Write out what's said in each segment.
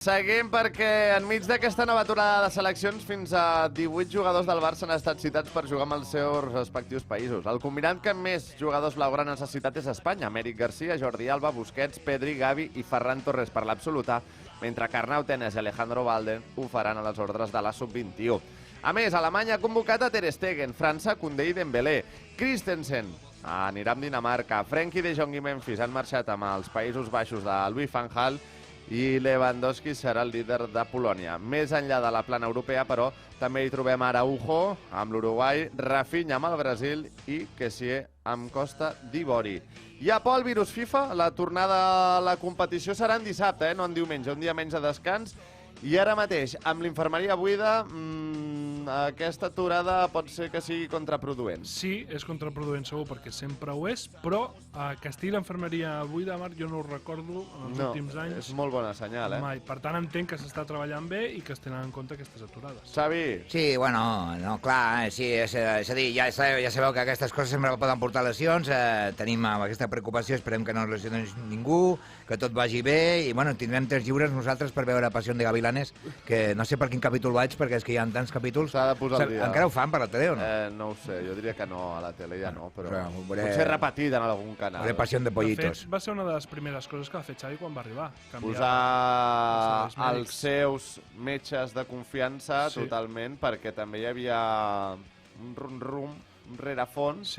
Seguim perquè enmig d'aquesta nova aturada de seleccions fins a 18 jugadors del Barça han estat citats per jugar amb els seus respectius països. El combinat que més jugadors blaugrana ha necessitat és Espanya. Amèric Garcia, Jordi Alba, Busquets, Pedri, Gavi i Ferran Torres per l'absoluta, mentre que Arnau Tenas i Alejandro Valde ho faran a les ordres de la sub-21. A més, Alemanya ha convocat a Ter Stegen, França, Koundé i Dembélé, Christensen anirà amb Dinamarca, Frenkie de Jong i Memphis han marxat amb els Països Baixos de Louis van Gaal i Lewandowski serà el líder de Polònia. Més enllà de la plana europea, però, també hi trobem Araujo amb l'Uruguai, Rafinha amb el Brasil i Kessié amb Costa d'Ivori. I a Pol, virus FIFA, la tornada a la competició serà en dissabte, no en diumenge, un dia menys de descans. I ara mateix, amb l'infermeria buida, aquesta aturada pot ser que sigui contraproduent. Sí, és contraproduent segur, perquè sempre ho és, però que estigui l'infermeria buida, Marc, jo no ho recordo en els últims anys. No, és molt bona senyal, Mai. Per tant, entenc que s'està treballant bé i que es tenen en compte aquestes aturades. Xavi? Sí, bueno, no, clar, sí, és a dir, ja sabeu que aquestes coses sempre poden portar lesions, tenim aquesta preocupació, esperem que no es lesioni ningú, que tot vagi bé, i bueno, tindrem 3 lliures nosaltres per veure Passió de Gavilanes, que no sé per quin capítol vaig, perquè és que hi ha tants capítols. S'ha de posar al dia. Encara ho fan per la tele o no? No ho sé, jo diria que no, a la tele ja no, però veuré... potser repetit en algun canal. De Passió de Pollitos. De fet, va ser una de les primeres coses que va fer Xavi quan va arribar. Posar els seus metges de confiança totalment, perquè també hi havia un rum-rum, un rerefons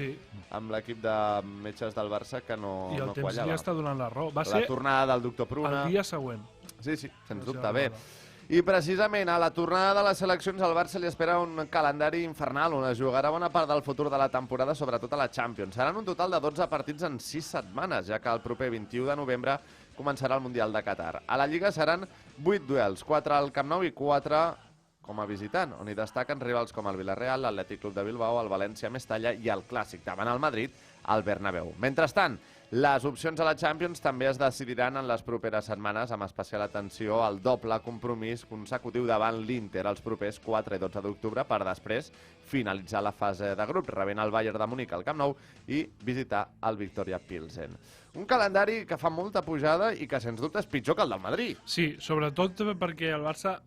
amb l'equip de metges del Barça que no quallava. I el temps li està donant la raó. Va ser la tornada del doctor Pruna. el dia següent. Sí, sens dubte, bé. I precisament a la tornada de les seleccions al Barça li espera un calendari infernal on es jugarà bona part del futur de la temporada, sobretot a la Champions. Seran un total de 12 partits en 6 setmanes, ja que el proper 21 de novembre començarà el Mundial de Qatar. A la Lliga seran 8 duels, 4 al Camp Nou i 4 com a visitant, on hi destaquen rivals com el Villarreal, l'Atlètic Club de Bilbao, el València Mestalla i el clàssic davant el Madrid, al Bernabéu. Mentrestant, les opcions a la Champions també es decidiran en les properes setmanes, amb especial atenció al doble compromís consecutiu davant l'Inter els propers 4 i 12 d'octubre, per després finalitzar la fase de grup, rebent el Bayern de Munic al Camp Nou i visitar el Victoria Pilsen. Un calendari que fa molta pujada i que, sens dubte, és pitjor que el del Madrid. Sí, sobretot perquè el Barça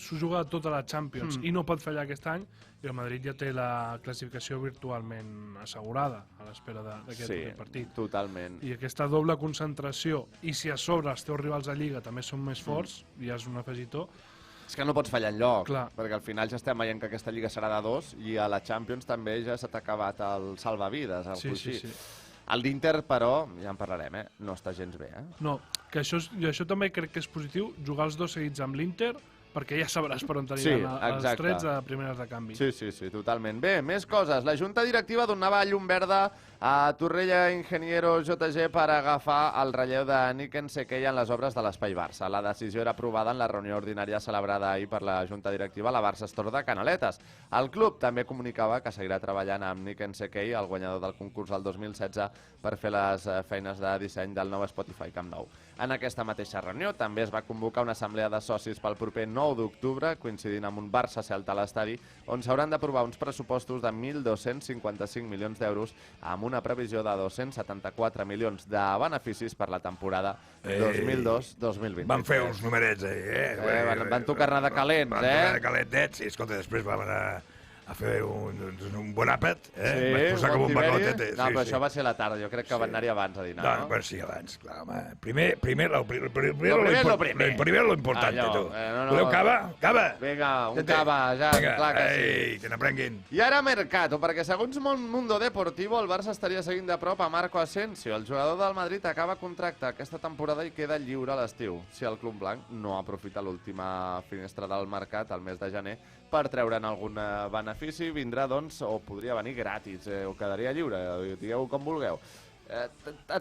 s'ho juga tota la Champions i no pot fallar aquest any, i el Madrid ja té la classificació virtualment assegurada a l'espera d'aquest partit. Sí, totalment. I aquesta doble concentració, i si a sobre els teus rivals a Lliga també són més forts, ja és un afegitó. És que no pots fallar enlloc, Clar. perquè al final ja estem veient que aquesta Lliga serà de 2 i a la Champions també ja s'ha acabat el salvavides, el coixí. Sí. El d'Inter, però, ja en parlarem, no està gens bé. No, que això també crec que és positiu, jugar els dos seguits amb l'Inter, perquè ja sabràs per on t'aniran els trets a primeres de canvi. Sí, totalment. Bé, més coses. La Junta Directiva donava llum verda a Torrella Ingeniero JG per agafar el relleu de Niken Sekei en les obres de l'Espai Barça. La decisió era aprovada en la reunió ordinària celebrada ahir per la Junta Directiva a la Barça Store de Canaletes. El club també comunicava que seguirà treballant amb Niken Sekei, el guanyador del concurs del 2016, per fer les feines de disseny del nou Spotify Camp Nou. En aquesta mateixa reunió també es va convocar una assemblea de socis pel proper 9 d'octubre, coincidint amb un Barça-Celta a l'estadi, on s'hauran d'aprovar uns pressupostos de 1.255 milions d'euros amb una previsió de 274 milions de beneficis per la temporada 2002-2023. Van fer uns numerets, Van tocar-ne de calents, Van tocar de calentets, i escolta, després van anar a fer un bon àpat, vaig posar com un bacotet. No, però això va ser a la tarda, jo crec que van anar-hi abans a dinar, no? Bueno, sí, abans, clar, home. Primer lo important, tu. Voleu cava? Cava? Vinga, un cava, ja, clar que sí. Que n'aprenguin. I ara Mercato, perquè segons Mundo Deportivo, el Barça estaria seguint de prop a Marco Asensio. El jugador del Madrid acaba contracte aquesta temporada i queda lliure a l'estiu, si el club blanc no aprofita l'última finestra del mercat, al mes de gener, per treure'n algun benefici, vindrà, doncs, o podria venir gratis, o quedaria lliure, digueu com vulgueu.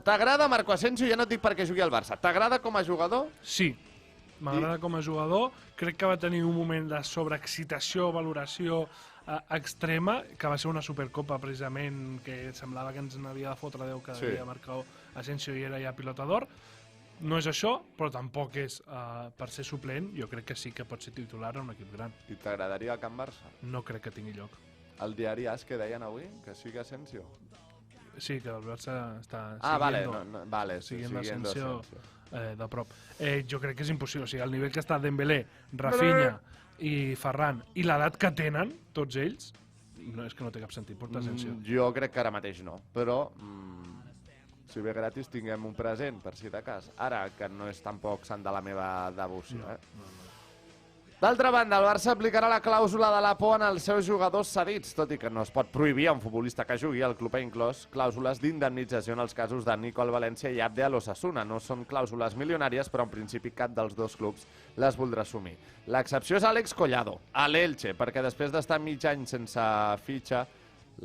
T'agrada Marco Asensio? Ja no et dic perquè jugui al Barça. T'agrada com a jugador? Sí, m'agrada com a jugador. Crec que va tenir un moment de sobreexcitació, valoració extrema, que va ser una Supercopa, precisament, que semblava que ens n'havia de fotre Déu cada dia Marco Asensio i era ja pilota d'or. No és això, però tampoc és per ser suplent. Jo crec que sí que pot ser titular en un equip gran. I t'agradaria el Camp Barça? No crec que tingui lloc. El diari AS que deien avui, que sigui Asensio? Sí, que el Barça està siguiendo Asensio. de prop. Jo crec que és impossible. O sigui, el nivell que està Dembélé, Rafinha i Ferran, i l'edat que tenen, tots ells, no, és que no té cap sentit, porta atenció. Jo crec que ara mateix no, però si ve gratis tinguem un present, per si de cas. Ara, que no és tampoc sant de la meva devoció. D'altra banda, el Barça aplicarà la clàusula de la por en els seus jugadors cedits, tot i que no es pot prohibir a un futbolista que jugui. El club ha inclòs clàusules d'indemnització en els casos de Nico al València i Abde a l'Osasuna. No són clàusules milionàries, però en principi cap dels dos clubs les voldrà assumir. L'excepció és Àlex Collado, a l'Elche, perquè després d'estar mig any sense fitxa,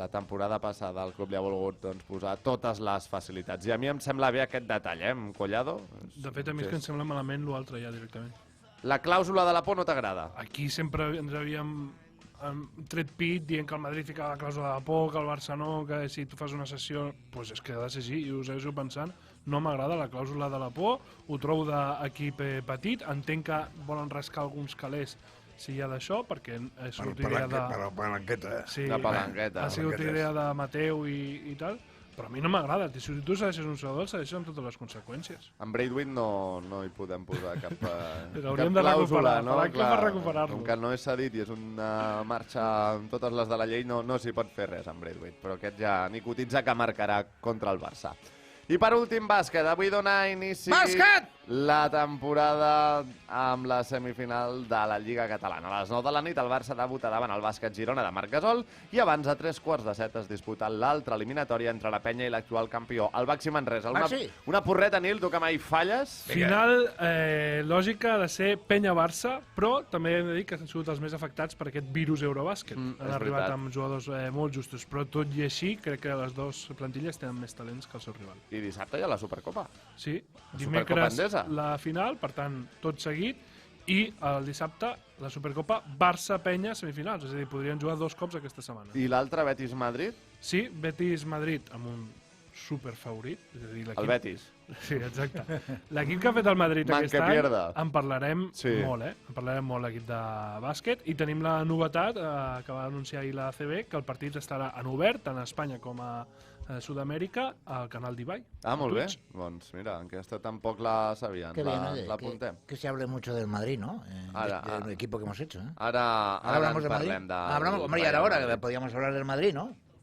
la temporada passada el club li ha volgut posar totes les facilitats. I a mi em sembla bé aquest detall, amb Collado. De fet, a mi és que em sembla malament l'altre ja directament. La clàusula de la por no t'agrada? Aquí sempre ens havíem tret pit dient que el Madrid ficava la clàusula de la por, que el Barça no, que si tu fas una sessió, doncs és que ha de ser així, i us heu pensant, no m'agrada la clàusula de la por, ho trobo d'equip petit, entenc que volen rascar alguns calés si hi ha d'això, perquè ha sigut idea de... Per la palanqueta. Sí, La palanqueta. ha sigut idea de Mateu i tal, però a mi no m'agrada. Si tu segueixes un jugador, segueixes amb totes les conseqüències. En Braithwaite no hi podem posar cap Hauríem de clàusula, recuperar, no? per per recuperar-lo. Com que no és cedit i és una marxa amb totes les de la llei, no s'hi pot fer res amb Braithwaite, però aquest ja ni cotitza que marcarà contra el Barça. I per últim, bàsquet. Avui dona inici la temporada amb la semifinal de la Lliga Catalana. A les 9 de la nit el Barça debuta davant el Bàsquet Girona de Marc Gasol i abans a 3:15 es disputa l'altra eliminatòria entre la Penya i l'actual campió, el Baxi Manresa. Una porreta, Nil, tu que mai falles. Final lògica de ser Penya-Barça, però també hem de dir que han sigut els més afectats per aquest virus Eurobàsquet. Han arribat amb jugadors molt justos, però tot i així crec que les dues plantilles tenen més talents que el seu rival. I dissabte hi ha la Supercopa. Sí, Supercopa dimecres Endesa. la final, per tant, tot seguit, i el dissabte la Supercopa Barça-Penya semifinals, és a dir, podrien jugar 2 cops aquesta setmana. I l'altre, Betis-Madrid? Sí, Betis-Madrid amb un superfavorit, és a dir, l'equip... El Betis. Sí, exacte. L'equip que ha fet el Madrid Man aquest que any, pierda. en parlarem Sí. molt, En parlarem molt, l'equip de bàsquet, i tenim la novetat que va anunciar ahir la ACB, que el partit estarà en obert, tant a Espanya com a Sud-amèrica, al canal d'Ibai. Molt bé. Doncs mira, aquesta tampoc la sabien. Qué bien, oye, L'apuntem. que se hable mucho del Madrid, ¿no? Ahora, del equipo que hemos hecho. Ara Hablamos en de Madrid. parlem de... Hablamos, hombre, y ahora que podíamos hablar del Madrid, ¿no?